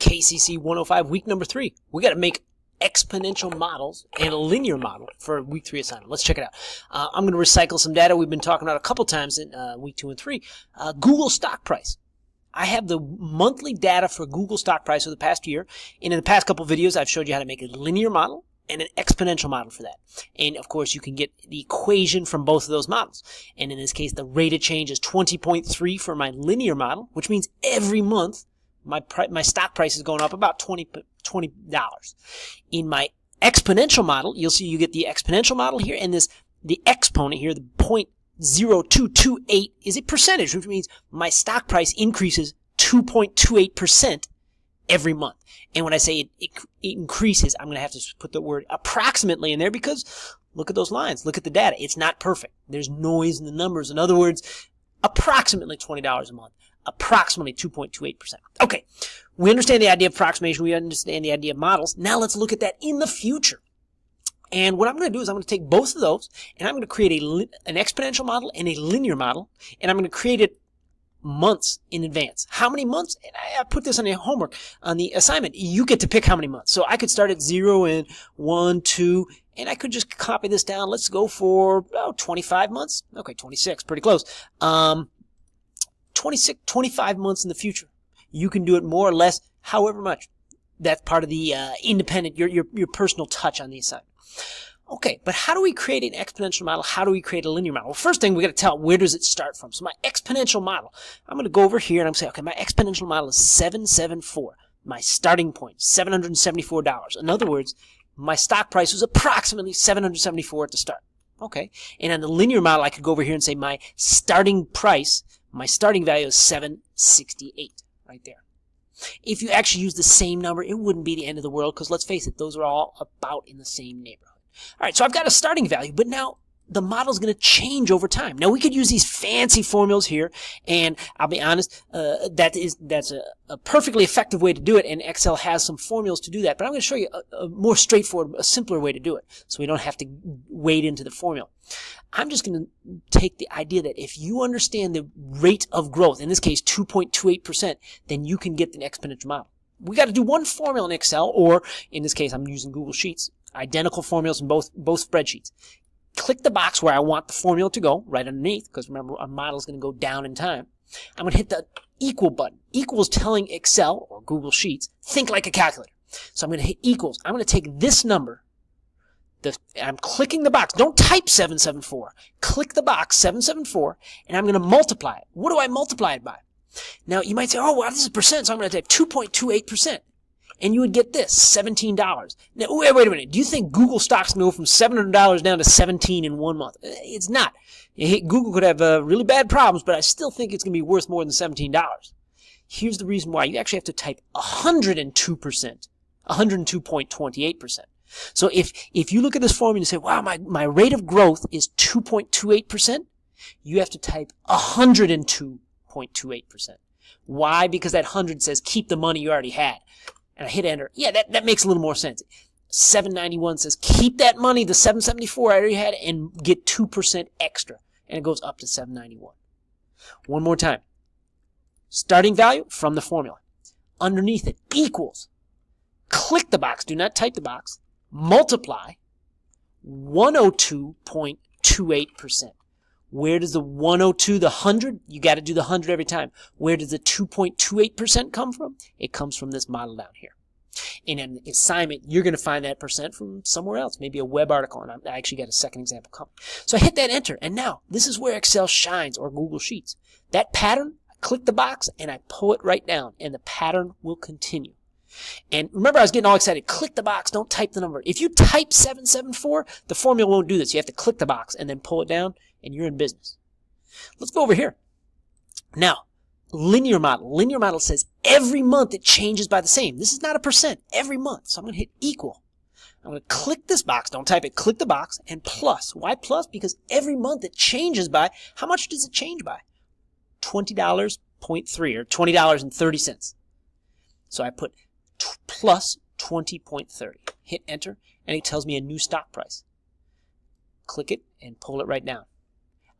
KCC105, week number 3. We got to make exponential models and a linear model for week 3 assignment. Let's check it out. I'm going to recycle some data we've been talking about a couple times in week 2 and 3. Google stock price. I have the monthly data for Google stock price for the past year. And in the past couple videos, I've showed you how to make a linear model and an exponential model for that. And of course, you can get the equation from both of those models. And in this case, the rate of change is 20.3 for my linear model, which means every month my stock price is going up about $20. In my exponential model, you'll see you get the exponential model here, and the exponent here, the 0.0228 is a percentage, which means my stock price increases 2.28% every month. And when I say it increases, I'm going to have to put the word approximately in there because look at those lines. Look at the data. It's not perfect. There's noise in the numbers. In other words, approximately $20 a month. Approximately 2.28%. Okay, we understand the idea of approximation. We understand the idea of models. Now let's look at that in the future. And what I'm going to do is I'm going to take both of those, and I'm going to create an exponential model and a linear model, and I'm going to create it months in advance. How many months? And I put this on your homework, on the assignment. You get to pick how many months. So I could start at 0 and 1, 2, and I could just copy this down. Let's go for 25 months. Okay, 26, pretty close. 25 months in the future. You can do it more or less, however much. That's part of the independent, your personal touch on the assignment. Okay, but how do we create an exponential model? How do we create a linear model? Well, first thing we got to tell, where does it start from? So my exponential model, I'm going to go over here and I'm saying, okay, my exponential model is 774. My starting point, $774. In other words, my stock price was approximately $774 at the start. Okay, and on the linear model, I could go over here and say my starting price, my starting value is 768 right there. If you actually use the same number, it wouldn't be the end of the world because let's face it, those are all about in the same neighborhood. All right, so I've got a starting value, but now the model is going to change over time. Now we could use these fancy formulas here, and I'll be honest, that's a perfectly effective way to do it, and Excel has some formulas to do that. But I'm going to show you a more straightforward, a simpler way to do it, so we don't have to wade into the formula. I'm just going to take the idea that if you understand the rate of growth, in this case 2.28%, then you can get the exponential model. We got to do one formula in Excel, or in this case I'm using Google Sheets, identical formulas in both spreadsheets. Click the box where I want the formula to go, right underneath, because remember, our model is going to go down in time. I'm going to hit the equal button. Equals telling Excel, or Google Sheets, think like a calculator. So I'm going to hit equals. I'm going to take this number. I'm clicking the box. Don't type 774. Click the box, 774, and I'm going to multiply it. What do I multiply it by? Now, you might say, oh, well, this is percent, so I'm going to type 2.28%. And you would get this, $17. Now, wait a minute. Do you think Google stocks can go from $700 down to 17 in 1 month? It's not. Google could have really bad problems, but I still think it's going to be worth more than $17. Here's the reason why. You actually have to type 102%, 102.28%. So if you look at this formula and you say, wow, my rate of growth is 2.28%, you have to type 102.28%. Why? Because that 100 says keep the money you already had. And I hit enter. Yeah, that makes a little more sense. 791 says keep that money, the 774 I already had, and get 2% extra. And it goes up to 791. One more time. Starting value from the formula. Underneath it, equals. Click the box. Do not type the box. Multiply 102.28%. Where does the 102, the 100? You got to do the 100 every time. Where does the 2.28% come from? It comes from this model down here. In an assignment, you're going to find that percent from somewhere else, maybe a web article, and I actually got a second example coming. So I hit that enter, and now this is where Excel shines, or Google Sheets. That pattern, I click the box, and I pull it right down, and the pattern will continue. And remember, I was getting all excited. Click the box, don't type the number. If you type 774, the formula won't do this. You have to click the box and then pull it down, and you're in business. Let's go over here. Now, linear model. Linear model says every month it changes by the same. This is not a percent. Every month. So I'm going to hit equal. I'm going to click this box. Don't type it. Click the box and plus. Why plus? Because every month it changes by, how much does it change by? $20.3 or $20.30. So I put plus 20.30. Hit enter and it tells me a new stock price. Click it and pull it right down.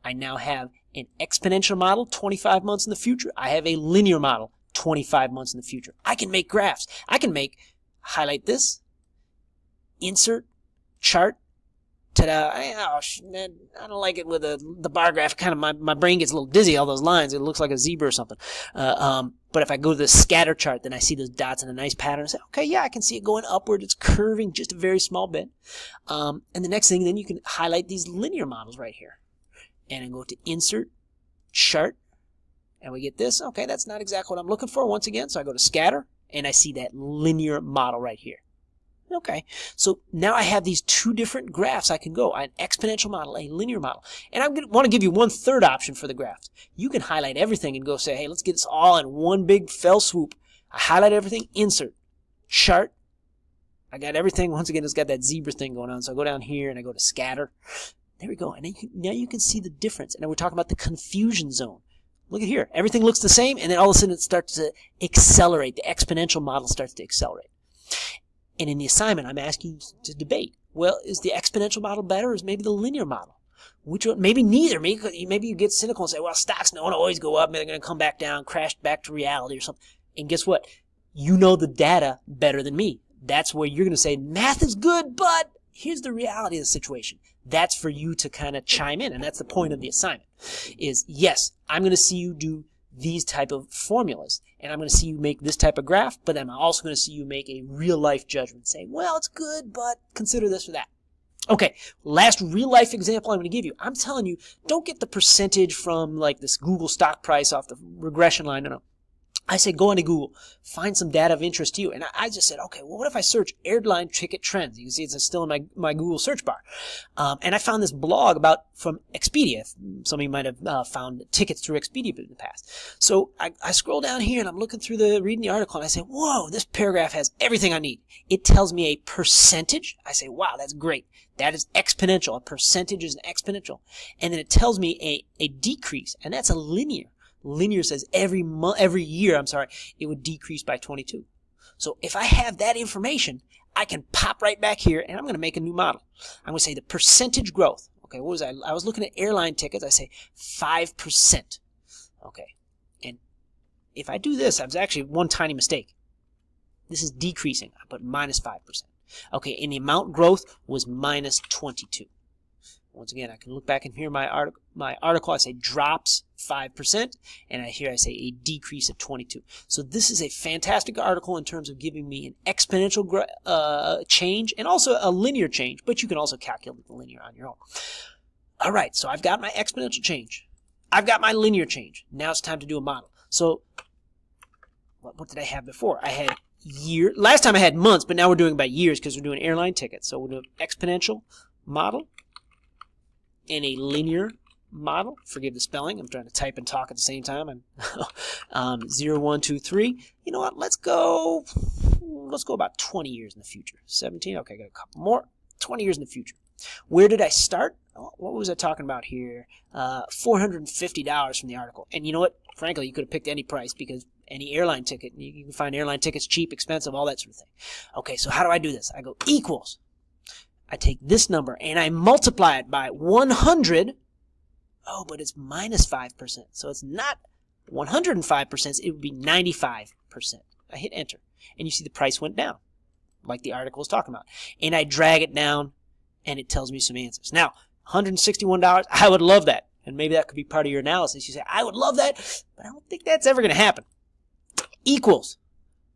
I now have an exponential model, 25 months in the future. I have a linear model, 25 months in the future. I can make graphs. I can highlight this, insert, chart. Ta-da. I don't like it with the bar graph. Kind of my brain gets a little dizzy, all those lines. It looks like a zebra or something. But if I go to the scatter chart, then I see those dots in a nice pattern. I say, okay, yeah, I can see it going upward. It's curving just a very small bit. And the next thing, then you can highlight these linear models right here. And then go to insert, chart, and we get this. Okay, that's not exactly what I'm looking for once again. So I go to scatter, and I see that linear model right here. Okay, so now I have these two different graphs I can go, an exponential model, a linear model. And I want to give you one third option for the graphs. You can highlight everything and go say, hey, let's get this all in one big fell swoop. I highlight everything, insert, chart. I got everything. Once again, it's got that zebra thing going on. So I go down here and I go to scatter. There we go. And then now you can see the difference. And then we're talking about the confusion zone. Look at here. Everything looks the same, and then all of a sudden it starts to accelerate. The exponential model starts to accelerate. And in the assignment, I'm asking you to debate. Well, is the exponential model better, or is maybe the linear model? Which one? Maybe neither. Maybe you get cynical and say, well, stocks don't always go up. They're going to come back down, crash back to reality or something. And guess what? You know the data better than me. That's where you're going to say, math is good, but here's the reality of the situation. That's for you to kind of chime in, and that's the point of the assignment. Is, yes, I'm going to see you do these type of formulas, and I'm going to see you make this type of graph, but I'm also going to see you make a real-life judgment, saying, well, it's good, but consider this or that. Okay, last real-life example I'm going to give you. I'm telling you, don't get the percentage from like this Google stock price off the regression line. No. I said, go into Google, find some data of interest to you. And I just said, okay, well, what if I search airline ticket trends? You can see it's still in my Google search bar. And I found this blog from Expedia. Some of you might have found tickets through Expedia in the past. So I scroll down here and I'm looking through reading the article, and I say, whoa, this paragraph has everything I need. It tells me a percentage. I say, wow, that's great. That is exponential. A percentage is an exponential. And then it tells me a decrease, and that's a linear. Linear says every year, it would decrease by 22. So if I have that information, I can pop right back here, and I'm going to make a new model. I'm going to say the percentage growth. Okay, what was I? I was looking at airline tickets. I say 5%. Okay, and if I do this, I was actually one tiny mistake. This is decreasing. I put minus 5%. Okay, and the amount growth was minus 22. Once again, I can look back and hear my article. I say drops 5%, and I say a decrease of 22. So this is a fantastic article in terms of giving me an exponential change and also a linear change, but you can also calculate the linear on your own. All right, so I've got my exponential change. I've got my linear change. Now it's time to do a model. So what did I have before? I had year. Last time I had months, but now we're doing by years because we're doing airline tickets. So we'll do an exponential model and a linear model. Forgive the spelling. I'm trying to type and talk at the same time. I'm 0, 1, 2, 3. You know what? Let's go about 20 years in the future. 17. Okay, I got a couple more. 20 years in the future. Where did I start? What was I talking about here? $450 from the article. And you know what? Frankly, you could have picked any price because any airline ticket, you can find airline tickets cheap, expensive, all that sort of thing. Okay, so how do I do this? I go equals. I take this number and I multiply it by 100. Oh, but it's minus 5%. So it's not 105%. It would be 95%. I hit enter. And you see the price went down, like the article was talking about. And I drag it down, and it tells me some answers. Now, $161, I would love that. And maybe that could be part of your analysis. You say, I would love that, but I don't think that's ever going to happen. Equals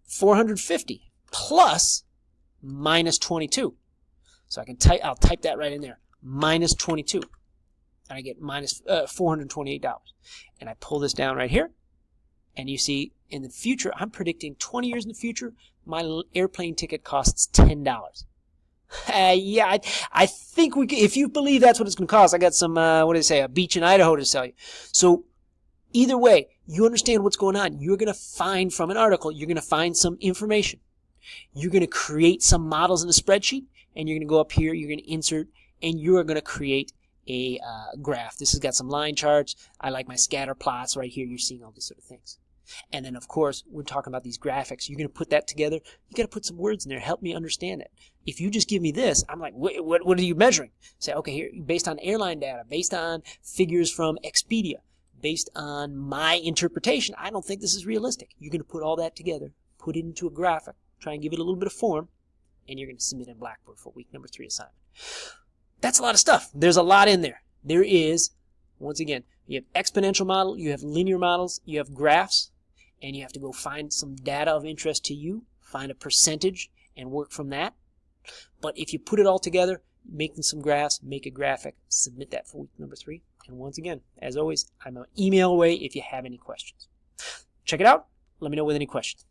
450 plus minus 22. So I'll type that right in there. Minus 22. And I get minus $428. And I pull this down right here. And you see, in the future, I'm predicting 20 years in the future, my airplane ticket costs $10. Yeah, I think if you believe that's what it's going to cost, I got some, a beach in Idaho to sell you. So either way, you understand what's going on. You're going to find from an article, you're going to find some information. You're going to create some models in a spreadsheet, and you're going to go up here, you're going to insert, and you're going to create a graph. This has got some line charts. I like my scatter plots right here. You're seeing all these sort of things. And then, of course, we're talking about these graphics. You're going to put that together. You got to put some words in there. Help me understand it. If you just give me this, I'm like, what are you measuring? Say, okay, here, based on airline data, based on figures from Expedia, based on my interpretation, I don't think this is realistic. You're going to put all that together, put it into a graphic, try and give it a little bit of form, and you're going to submit in Blackboard for week number 3 assignment. That's a lot of stuff. There's a lot in there. There is, once again, you have exponential model, you have linear models, you have graphs, and you have to go find some data of interest to you, find a percentage, and work from that. But if you put it all together, making some graphs, make a graphic, submit that for week number 3. And once again, as always, I'm an email away if you have any questions. Check it out. Let me know with any questions.